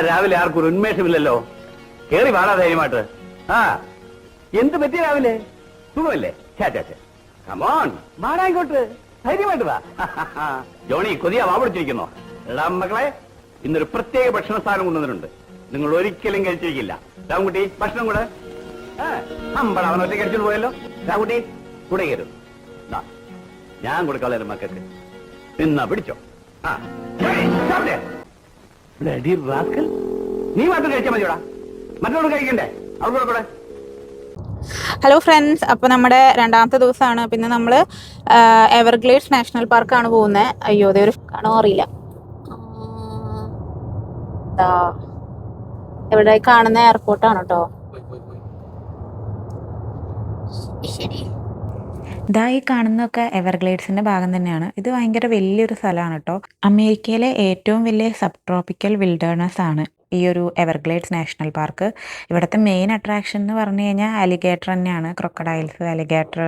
രാവിലെ ആർക്കും ഒരു ഉന്മേഷമില്ലല്ലോ. കേറി വാടാ ധൈര്യമായിട്ട്. എന്ത് പറ്റി രാവിലെ? സുഖമല്ലേ? കമോൺ വാടാ ഇങ്ങോട്ട്, ധൈര്യമായിട്ട് വാ. ജോണി കൊതിയാ വാ പിടിച്ചിരിക്കുന്നോ? എടാ മക്കളെ, ഇന്നൊരു പ്രത്യേക ഭക്ഷണ സാധനം കൊണ്ടുവന്നിട്ടുണ്ട്. നിങ്ങൾ ഒരിക്കലും കഴിച്ചിരിക്കില്ല. രാംകുട്ടി ഭക്ഷണം കൂടെ. അമ്പട അവൻ ഒറ്റ കഴിച്ചിട്ട് പോയല്ലോ. രാംകുട്ടി കൂടെ കയറും. ഞാൻ കൊടുക്കാതെ മക്കൾക്ക് നിന്നാ പിടിച്ചോ. നീ മാത്രം കഴിച്ചാൽ മതിയോടാ, മറ്റോട് കഴിക്കണ്ടേ? അവിടെ കൂടെ. ഹലോ ഫ്രണ്ട്സ്, അപ്പോൾ നമ്മുടെ രണ്ടാമത്തെ ദിവസമാണ്. പിന്നെ നമ്മൾ എവർഗ്ലേഡ്സ് നാഷണൽ പാർക്കാണ് പോകുന്നത്. അയ്യോ അതേ ഒരു കാണോ അറിയില്ല. എവിടെ കാണുന്ന എയർപോർട്ടാണ് കേട്ടോ. ഇതാ ഈ കാണുന്നതൊക്കെ എവർഗ്ലേഡ്സിൻ്റെ ഭാഗം തന്നെയാണ്. ഇത് ഭയങ്കര വലിയൊരു സ്ഥലമാണ് കേട്ടോ. അമേരിക്കയിലെ ഏറ്റവും വലിയ സബ് ട്രോപ്പിക്കൽ വിൽഡേർനെസ് ആണ് ഈ ഒരു എവർഗ്ലേഡ്സ് നാഷണൽ പാർക്ക്. ഇവിടുത്തെ മെയിൻ അട്രാക്ഷൻ എന്ന് പറഞ്ഞു കഴിഞ്ഞാൽ അലിഗേറ്റർ തന്നെയാണ്. ക്രൊക്കഡൈൽസ്, അലിഗേറ്റർ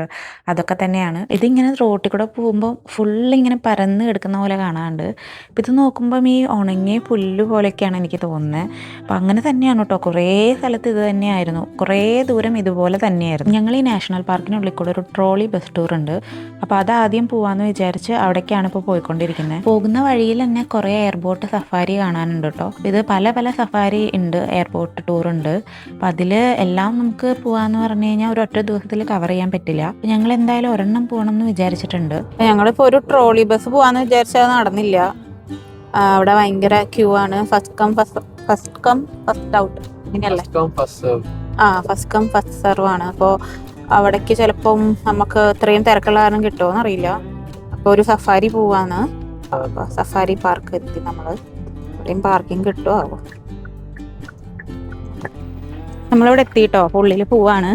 അതൊക്കെ തന്നെയാണ്. ഇതിങ്ങനെ റോട്ടിൽ കൂടെ പോകുമ്പോൾ ഫുള്ളിങ്ങനെ പരന്ന് കിടക്കുന്ന പോലെ കാണാറുണ്ട്. അപ്പോൾ ഇത് നോക്കുമ്പം ഈ ഉണങ്ങിയ പുല്ല് പോലെയൊക്കെയാണ് എനിക്ക് തോന്നുന്നത്. അപ്പോൾ അങ്ങനെ തന്നെയാണ് കേട്ടോ. കുറേ സ്ഥലത്ത് ഇത് തന്നെയായിരുന്നു, കുറേ ദൂരം ഇതുപോലെ തന്നെയായിരുന്നു. ഞങ്ങൾ ഈ നാഷണൽ പാർക്കിനുള്ളിൽ കൂടെ ഒരു ട്രോളി ബസ് ടൂർ ഉണ്ട്. അപ്പോൾ അത് ആദ്യം പോകാമെന്ന് വിചാരിച്ച് അവിടേക്കാണ് ഇപ്പോൾ പോയിക്കൊണ്ടിരിക്കുന്നത്. പോകുന്ന വഴിയിൽ തന്നെ കുറേ എയർബോട്ട് സഫാരി കാണാനുണ്ട് കേട്ടോ. ഇത് പല സഫാരി ഉണ്ട്, എയർപോർട്ട് ടൂർ ഉണ്ട്. അപ്പം അതിൽ എല്ലാം നമുക്ക് പോകാമെന്ന് പറഞ്ഞു കഴിഞ്ഞാൽ ഒരു ഒറ്റ ദിവസത്തിൽ കവർ ചെയ്യാൻ പറ്റില്ല. അപ്പം ഞങ്ങൾ എന്തായാലും ഒരെണ്ണം പോകണം എന്ന് വിചാരിച്ചിട്ടുണ്ട്. ഞങ്ങളിപ്പോൾ ഒരു ട്രോളി ബസ് പോകാമെന്ന് വിചാരിച്ചാൽ നടന്നില്ല. അവിടെ ഭയങ്കര ക്യൂ ആണ്. ഫസ്റ്റ് കം ഫസ്റ്റ് ഔട്ട് ഇങ്ങനെയല്ലേ? ഫസ്റ്റ് കം ഫസ്റ്റ് സെർവ് ആണ്. അപ്പോൾ അവിടേക്ക് ചിലപ്പം നമുക്ക് ഇത്രയും തിരക്കുള്ള കാരണം കിട്ടുമോ എന്നറിയില്ല. അപ്പോൾ ഒരു സഫാരി പോവാന്ന്. സഫാരി പാർക്ക് എത്തി നമ്മൾ. ഇവിടെയും പാർക്കിംഗ് കിട്ടുമോ ആവോ? നമ്മളിവിടെ എത്തിയിട്ടോ, ഉള്ളിൽ പോവാണ്.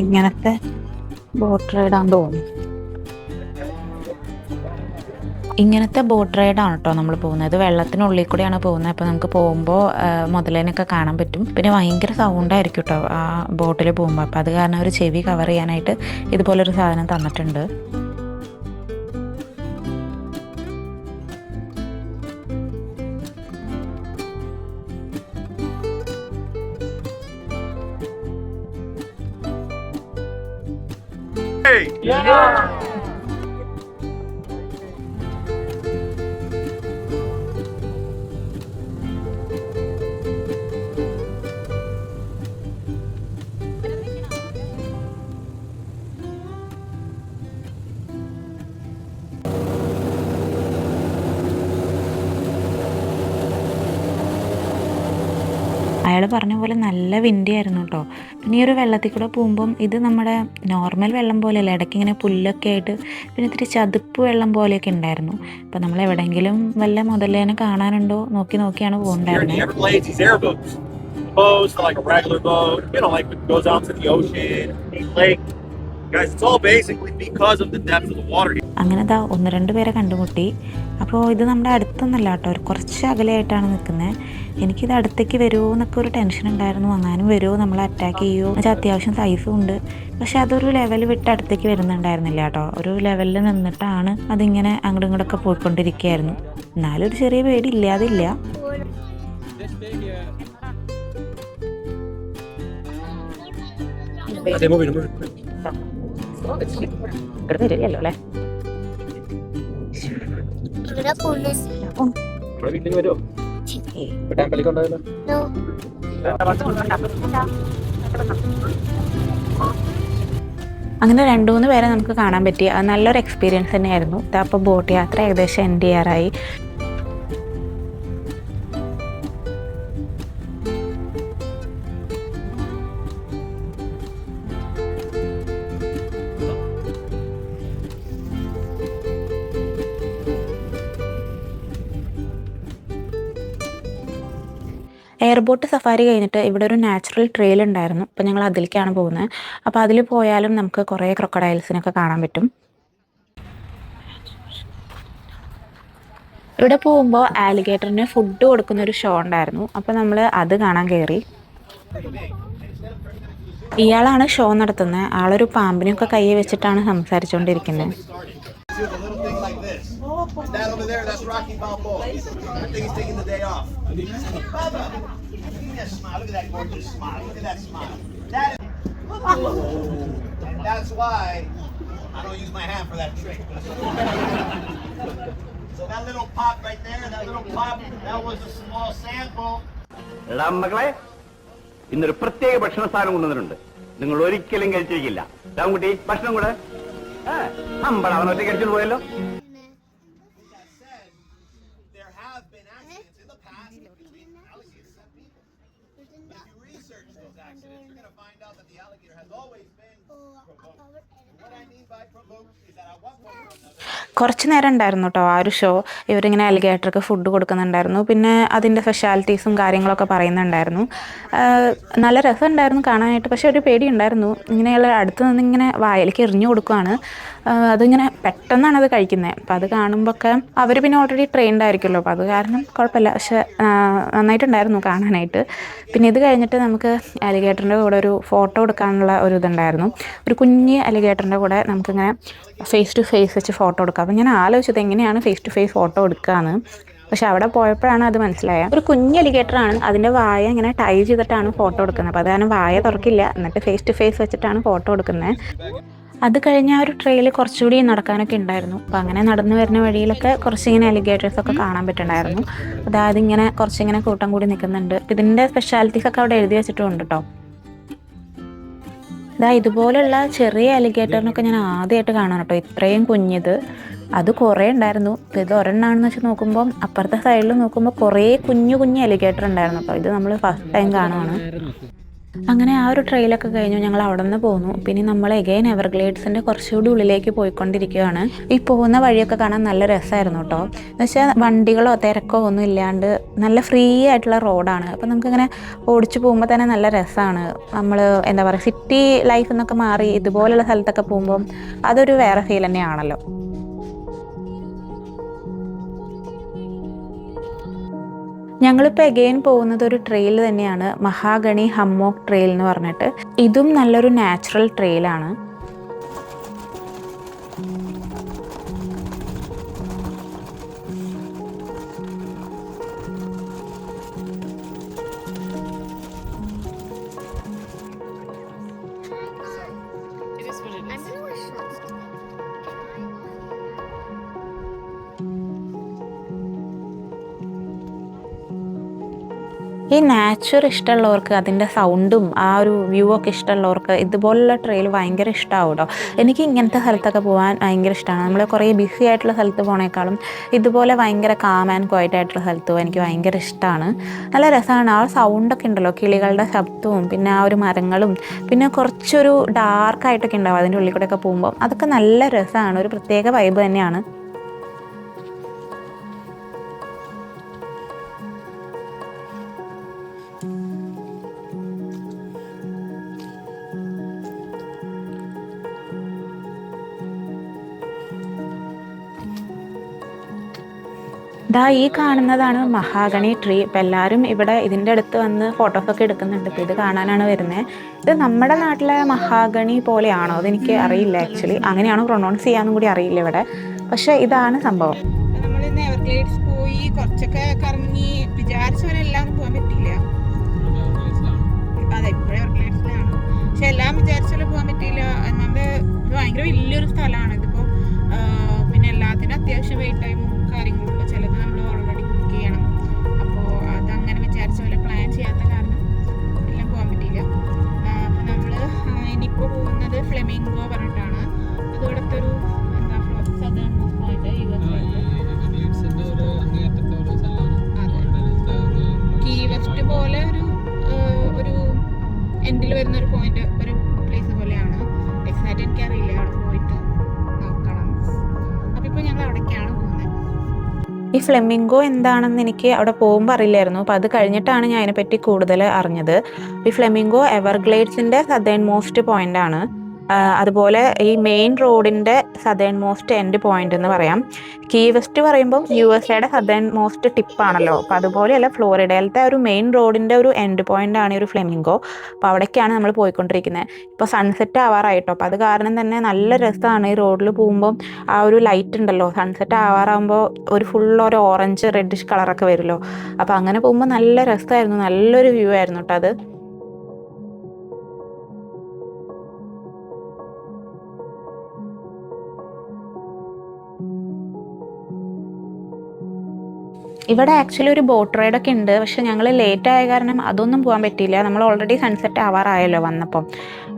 ഇങ്ങനത്തെ ബോട്ട് റൈഡാന്ന് തോന്നുന്നു. ഇങ്ങനത്തെ ബോട്ട് റൈഡാണ് കേട്ടോ നമ്മൾ പോകുന്നത്. വെള്ളത്തിനുള്ളിൽ കൂടെയാണ് പോകുന്നത്. അപ്പോൾ നമുക്ക് പോകുമ്പോൾ മുതലേനൊക്കെ കാണാൻ പറ്റും. പിന്നെ ഭയങ്കര സൗണ്ടായിരിക്കും കേട്ടോ ആ ബോട്ടിൽ പോകുമ്പോൾ. അപ്പോൾ അത് കാരണം ഒരു ചെവി കവർ ചെയ്യാനായിട്ട് ഇതുപോലൊരു സാധനം തന്നിട്ടുണ്ട്. അയാൾ പറഞ്ഞ പോലെ നല്ല വിൻഡി ആയിരുന്നു കേട്ടോ. പിന്നെ ഈ ഒരു വെള്ളത്തിൽ കൂടെ പോകുമ്പം ഇത് നമ്മുടെ നോർമൽ വെള്ളം പോലെയല്ല, ഇടയ്ക്ക് ഇങ്ങനെ പുല്ലൊക്കെ ആയിട്ട് പിന്നെ ഇത്തിരി ചതുപ്പ് വെള്ളം പോലെയൊക്കെ ഉണ്ടായിരുന്നു. അപ്പം നമ്മൾ എവിടെയെങ്കിലും വല്ല മുതലേനെ കാണാനുണ്ടോ നോക്കിയാണ് പോകുന്നുണ്ടായിരുന്നത്. അങ്ങനെ ദാ 1-2 പേരെ കണ്ടുമുട്ടി. അപ്പോൾ ഇത് നമ്മുടെ അടുത്തൊന്നല്ല കേട്ടോ, കുറച്ച് അകലെയായിട്ടാണ് നിൽക്കുന്നത്. എനിക്കിത് അടുത്തേക്ക് വരുമോ എന്നൊക്കെ ഒരു ടെൻഷൻ ഉണ്ടായിരുന്നു. അങ്ങാനും വരുമോ, നമ്മളെ അറ്റാക്ക് ചെയ്യുമോ എന്നുവെച്ചാൽ അത്യാവശ്യം സൈസും ഉണ്ട്. പക്ഷെ അതൊരു ലെവൽ വിട്ട് അടുത്തേക്ക് വരുന്നുണ്ടായിരുന്നില്ല കേട്ടോ. ഒരു ലെവലിൽ നിന്നിട്ടാണ് അതിങ്ങനെ അങ്ങോട്ടും ഇങ്ങോട്ടൊക്കെ പോയിക്കൊണ്ടിരിക്കുകയായിരുന്നു. എന്നാലും ഒരു ചെറിയ പേടി ഇല്ലാതില്ല. വരില്ലല്ലോ അല്ലേ? അങ്ങനെ 2-3 പേരെ നമുക്ക് കാണാൻ പറ്റി. അത് നല്ലൊരു എക്സ്പീരിയൻസ് തന്നെയായിരുന്നു. അപ്പോൾ ബോട്ട് യാത്ര ഏകദേശം എൻഡ് ചെയ്യാറായി. എയർബോട്ട് സഫാരി കഴിഞ്ഞിട്ട് ഇവിടെ ഒരു നാച്ചുറൽ ട്രെയിൽ ഉണ്ടായിരുന്നു. അപ്പോൾ ഞങ്ങൾ അതിലേക്കാണ് പോകുന്നത്. അപ്പോൾ അതിൽ പോയാലും നമുക്ക് കുറേ ക്രൊക്കഡൈൽസിനൊക്കെ കാണാൻ പറ്റും. ഇവിടെ പോകുമ്പോൾ ആലിഗേറ്ററിന് ഫുഡ് കൊടുക്കുന്നൊരു ഷോ ഉണ്ടായിരുന്നു. അപ്പോൾ നമ്മൾ അത് കാണാൻ കയറി. ഇയാളാണ് ഷോ നടത്തുന്നത്. ആളൊരു പാമ്പിനൊക്കെ കൈ വെച്ചിട്ടാണ് സംസാരിച്ചുകൊണ്ടിരിക്കുന്നത്. And that over there, that's Rocky Balboa. I think he's taking the day off. Bubba, give me a smile. Look at that gorgeous smile. Look at that smile. That is... And that's why I don't use my hand for that trick. So that little pop right there, that little pop, that was a small sample. എടാ മക്കളെ, ഇന്നൊരു പ്രത്യേക ഭക്ഷണ സാധനം കൊണ്ടുവന്നിട്ടുണ്ട്. നിങ്ങൾ ഒരിക്കലും കഴിച്ചിരിക്കില്ല. രാംകുട്ടി ഭക്ഷണം കൂടെ. അമ്പട അവൻ ഒറ്റ കഴിച്ചിട്ട് പോയല്ലോ. There have been accidents in the past between alligators and people. If you research those accidents, you're going to find out that the alligator has always been provoked. What I mean by provoked is that at one point or another... കുറച്ച് നേരം ഉണ്ടായിരുന്നു കേട്ടോ ആ ഒരു show. ഇവരിങ്ങനെ അലിഗേറ്റർക്ക് food കൊടുക്കുന്നുണ്ടായിരുന്നു, പിന്നെ അതിൻ്റെ സ്പെഷ്യാലിറ്റീസും കാര്യങ്ങളൊക്കെ പറയുന്നുണ്ടായിരുന്നു. നല്ല രസമുണ്ടായിരുന്നു കാണാനായിട്ട്. പക്ഷെ ഒരു പേടി ഉണ്ടായിരുന്നു, ഇങ്ങനെയുള്ള അടുത്ത് നിന്ന് ഇങ്ങനെ വായിലേക്ക് എറിഞ്ഞു കൊടുക്കുകയാണ്. അതിങ്ങനെ പെട്ടെന്നാണ് അത് കഴിക്കുന്നത്. അപ്പോൾ അത് കാണുമ്പോഴൊക്കെ അവർ പിന്നെ ഓൾറെഡി ട്രെയിൻഡ് ആയിരിക്കുമല്ലോ, അപ്പോൾ അത് കാരണം കുഴപ്പമില്ല. പക്ഷെ നന്നായിട്ടുണ്ടായിരുന്നു കാണാനായിട്ട്. പിന്നെ ഇത് കഴിഞ്ഞിട്ട് നമുക്ക് അലിഗേറ്ററിൻ്റെ കൂടെ ഒരു ഫോട്ടോ എടുക്കാനുള്ള ഒരു ഇതുണ്ടായിരുന്നു. ഒരു കുഞ്ഞ് അലിഗേറ്ററിൻ്റെ കൂടെ നമുക്കിങ്ങനെ ഫേസ് ടു ഫേസ് വെച്ച് ഫോട്ടോ എടുക്കാം. അപ്പോൾ ഞാൻ ആലോചിച്ചത് എങ്ങനെയാണ് ഫേസ് ടു ഫേസ് ഫോട്ടോ എടുക്കുകയെന്ന്. പക്ഷെ അവിടെ പോയപ്പോഴാണ് അത് മനസ്സിലായത്. ഒരു കുഞ്ഞ് അലിഗേറ്ററാണ്, അതിൻ്റെ വായ ഇങ്ങനെ ടൈ ചെയ്തിട്ടാണ് ഫോട്ടോ എടുക്കുന്നത്. അപ്പോൾ അതാണ് വായ തുറക്കില്ല, എന്നിട്ട് ഫേസ് ടു ഫേസ് വെച്ചിട്ടാണ് ഫോട്ടോ എടുക്കുന്നത്. അത് കഴിഞ്ഞ് ആ ഒരു ട്രെയിൽ കുറച്ചുകൂടി നടക്കാനൊക്കെ ഉണ്ടായിരുന്നു. അപ്പോൾ അങ്ങനെ നടന്നു വരുന്ന വഴിയിലൊക്കെ കുറച്ചിങ്ങനെ അലിഗേറ്റേഴ്സൊക്കെ കാണാൻ പറ്റുന്നുണ്ടായിരുന്നു. അതായത് ഇങ്ങനെ കുറച്ചിങ്ങനെ കൂട്ടം കൂടി നിൽക്കുന്നുണ്ട്. ഇതിൻ്റെ സ്പെഷ്യാലിറ്റീസൊക്കെ അവിടെ എഴുതി വെച്ചിട്ടുണ്ട് കേട്ടോ. ഇതുപോലുള്ള ചെറിയ അലിഗേറ്ററിനൊക്കെ ഞാൻ ആദ്യമായിട്ട് കാണാൻ കേട്ടോ, ഇത്രയും കുഞ്ഞിത്. അത് കുറേ ഉണ്ടായിരുന്നു. ഇത് ഒരെണ്ണമാണെന്ന് വെച്ച് നോക്കുമ്പം അപ്പുറത്തെ സൈഡിൽ നോക്കുമ്പോൾ കുറേ കുഞ്ഞു കുഞ്ഞു അലിഗേറ്റർ ഉണ്ടായിരുന്നു. അപ്പോൾ ഇത് നമ്മൾ ഫസ്റ്റ് ടൈം കാണുകയാണ്. അങ്ങനെ ആ ഒരു ട്രെയിലൊക്കെ കഴിഞ്ഞു, ഞങ്ങൾ അവിടെ നിന്ന് പോന്നു. പിന്നെ നമ്മൾ എഗെയിൻ എവർഗ്ലേഡ്സിൻ്റെ കുറച്ചുകൂടി ഉള്ളിലേക്ക് പോയിക്കൊണ്ടിരിക്കുകയാണ്. ഈ പോകുന്ന വഴിയൊക്കെ കാണാൻ നല്ല രസമായിരുന്നു കേട്ടോ. എന്ന് വെച്ചാൽ വണ്ടികളോ തിരക്കോ ഒന്നും ഇല്ലാണ്ട് നല്ല ഫ്രീ ആയിട്ടുള്ള റോഡാണ്. അപ്പോൾ നമുക്കിങ്ങനെ ഓടിച്ചു പോകുമ്പോൾ തന്നെ നല്ല രസമാണ്. നമ്മൾ എന്താ പറയുക, സിറ്റി ലൈഫ് എന്നൊക്കെ മാറി ഇതുപോലുള്ള സ്ഥലത്തൊക്കെ പോകുമ്പം അതൊരു വേറെ ഫീൽ തന്നെയാണല്ലോ. ഞങ്ങളിപ്പോൾ എഗെയിൻ പോകുന്നത് ഒരു ട്രെയിൽ തന്നെയാണ്, മഹാഗണി ഹമ്മോക്ക് ട്രെയിൽ എന്ന് പറഞ്ഞിട്ട്. ഇതും നല്ലൊരു നാച്ചുറൽ ട്രെയിലാണ്. ഈ നാച്ചുർ ഇഷ്ടമുള്ളവർക്ക്, അതിൻ്റെ സൗണ്ടും ആ ഒരു വ്യൂ ഒക്കെ ഇഷ്ടമുള്ളവർക്ക് ഇതുപോലുള്ള ട്രെയിൽ ഭയങ്കര ഇഷ്ടമാവും കേട്ടോ. എനിക്ക് ഇങ്ങനത്തെ സ്ഥലത്തൊക്കെ പോകാൻ ഭയങ്കര ഇഷ്ടമാണ്. നമ്മൾ കുറേ ബിസി ആയിട്ടുള്ള സ്ഥലത്ത് പോണേക്കാളും ഇതുപോലെ ഭയങ്കര കാം ആൻഡ് ക്വയറ്റ് ആയിട്ടുള്ള സ്ഥലത്ത് പോകാൻ എനിക്ക് ഭയങ്കര ഇഷ്ടമാണ്. നല്ല രസമാണ്. ആ സൗണ്ടൊക്കെ ഉണ്ടല്ലോ, കിളികളുടെ ശബ്ദവും പിന്നെ ആ ഒരു മരങ്ങളും പിന്നെ കുറച്ചൊരു ഡാർക്കായിട്ടൊക്കെ ഉണ്ടാവും അതിൻ്റെ ഉള്ളിൽ കൂടെയൊക്കെ പോകുമ്പോൾ. അതൊക്കെ നല്ല രസമാണ്, ഒരു പ്രത്യേക വൈബ് തന്നെയാണ്. ഈ കാണുന്നതാണ് മഹാഗണി ട്രീ. ഇപ്പം എല്ലാവരും ഇവിടെ ഇതിൻ്റെ അടുത്ത് വന്ന് ഫോട്ടോസൊക്കെ എടുക്കുന്നുണ്ട്. ഇപ്പോൾ ഇത് കാണാനാണ് വരുന്നത്. ഇത് നമ്മുടെ നാട്ടിലെ മഹാഗണി പോലെയാണോ അതെനിക്ക് അറിയില്ല. ആക്ച്വലി അങ്ങനെയാണോ പ്രൊനൗൺസ് ചെയ്യാനും കൂടി അറിയില്ല ഇവിടെ. പക്ഷേ ഇതാണ് സംഭവം. നമ്മൾ ഇന്ന് എവർഗ്ലേഡ്സ് പോയി കുറച്ചൊക്കെ കറങ്ങി. വിചാരിച്ച പോലെ എല്ലാം പോകാൻ പറ്റിയില്ല. അതെ, ഇപ്പോഴും എവർഗ്ലേഡ്സിലാണ്. പക്ഷെ എല്ലാം വിചാരിച്ച പോലെ പോകാൻ പറ്റിയില്ല. എന്നാണ്ട് ഇത് ഭയങ്കര വലിയൊരു സ്ഥലമാണ്. ഇതിപ്പോൾ പിന്നെ എല്ലാത്തിനും അത്യാവശ്യം വെയിറ്റ് ടൈമും കാര്യങ്ങളും ചിലത് നമ്മൾ ഓൾറെഡി ബുക്ക് ചെയ്യണം. അപ്പോൾ അതങ്ങനെ വിചാരിച്ച പോലെ പ്ലാൻ ചെയ്യാത്ത കാരണം എല്ലാം പോകാൻ പറ്റിയില്ല. അപ്പോൾ നമ്മൾ ഇനിയിപ്പോൾ പോകുന്നത് ഫ്ലെമിംഗോ പറഞ്ഞിട്ടാണ്. അത് ഇവിടുത്തെ ഒരു എന്താ സദേൺ പോയിന്റ് കീ വെസ്റ്റ് പോലെ ഒരു എൻഡിൽ വരുന്ന ഒരു പോയിന്റ്, ഒരു പ്ലേസ് പോലെയാണ്. എക്സാക്റ്റ് എനിക്കറിയില്ല, അവിടെ പോയിട്ട് നോക്കണം. അപ്പോൾ ഇപ്പോൾ ഞങ്ങൾ അവിടേക്കാണ് പോകുന്നത്. ഈ ഫ്ലെമിംഗോ എന്താണെന്ന് എനിക്ക് അവിടെ പോകുമ്പോൾ അറിയില്ലായിരുന്നു. അപ്പോൾ അത് കഴിഞ്ഞിട്ടാണ് ഞാൻ അതിനെപ്പറ്റി കൂടുതൽ അറിഞ്ഞത്. ഈ ഫ്ലെമിംഗോ എവർഗ്ലേഡ്സിൻ്റെ സദേൺ മോസ്റ്റ് പോയിൻ്റാണ്. അതുപോലെ ഈ മെയിൻ റോഡിൻ്റെ സദേൺ മോസ്റ്റ് എൻഡ് പോയിന്റ് എന്ന് പറയാം. കീ വെസ്റ്റ് പറയുമ്പം USA സദേൺ മോസ്റ്റ് ടിപ്പാണല്ലോ. അപ്പോൾ അതുപോലെയല്ല, ഫ്ലോറിഡയിലത്തെ ഒരു മെയിൻ റോഡിൻ്റെ ഒരു എൻഡ് പോയിന്റ് ആണ് ഈ ഒരു ഫ്ലെമിംഗോ. അപ്പോൾ അവിടേക്കാണ് നമ്മൾ പോയിക്കൊണ്ടിരിക്കുന്നത്. ഇപ്പോൾ സൺസെറ്റ് ആവാറായിട്ടോ. അപ്പോൾ അത് കാരണം തന്നെ നല്ല രസമാണ് ഈ റോഡിൽ പോകുമ്പം. ആ ഒരു ലൈറ്റ് ഉണ്ടല്ലോ, സൺസെറ്റ് ആവാറാകുമ്പോൾ ഒരു ഒരു ഓറഞ്ച് റെഡിഷ് കളറൊക്കെ വരുമല്ലോ. അപ്പോൾ അങ്ങനെ പോകുമ്പോൾ നല്ല രസമായിരുന്നു, നല്ലൊരു വ്യൂ ആയിരുന്നു കേട്ടോ അത്. ഇവിടെ ആക്ച്വലി ഒരു ബോട്ട് റൈഡൊക്കെ ഉണ്ട്, പക്ഷെ ഞങ്ങൾ ലേറ്റ് ആയ കാരണം അതൊന്നും പോകാൻ പറ്റിയില്ല. നമ്മൾ ഓൾറെഡി സൺസെറ്റ് ആവാറായല്ലോ വന്നപ്പം.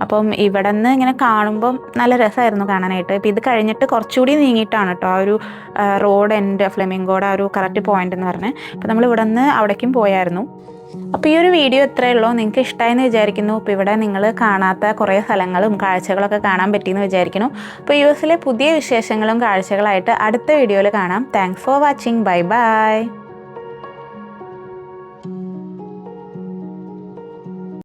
അപ്പം ഇവിടെ നിന്ന് ഇങ്ങനെ കാണുമ്പം നല്ല രസമായിരുന്നു കാണാനായിട്ട്. ഇപ്പം ഇത് കഴിഞ്ഞിട്ട് കുറച്ചുകൂടി നീങ്ങിയിട്ടാണ് കേട്ടോ ആ ഒരു റോഡ് എൻഡ് ഫ്ലെമിംഗോയുടെ ആ ഒരു കറക്റ്റ് പോയിന്റ് എന്ന് പറഞ്ഞത്. അപ്പോൾ നമ്മൾ ഇവിടെ നിന്ന് അവിടേക്കും പോയായിരുന്നു. അപ്പോൾ ഈ ഒരു വീഡിയോ ഇത്രയേ ഉള്ളൂ. നിങ്ങൾക്ക് ഇഷ്ടമായെന്ന് വിചാരിക്കുന്നു. ഇപ്പോൾ ഇവിടെ നിങ്ങൾ കാണാത്ത കുറേ സ്ഥലങ്ങളും കാഴ്ചകളൊക്കെ കാണാൻ പറ്റിയെന്ന് വിചാരിക്കുന്നു. അപ്പോൾ US പുതിയ വിശേഷങ്ങളും കാഴ്ചകളായിട്ട് അടുത്ത വീഡിയോയിൽ കാണാം. Thanks for watching. Bye bye.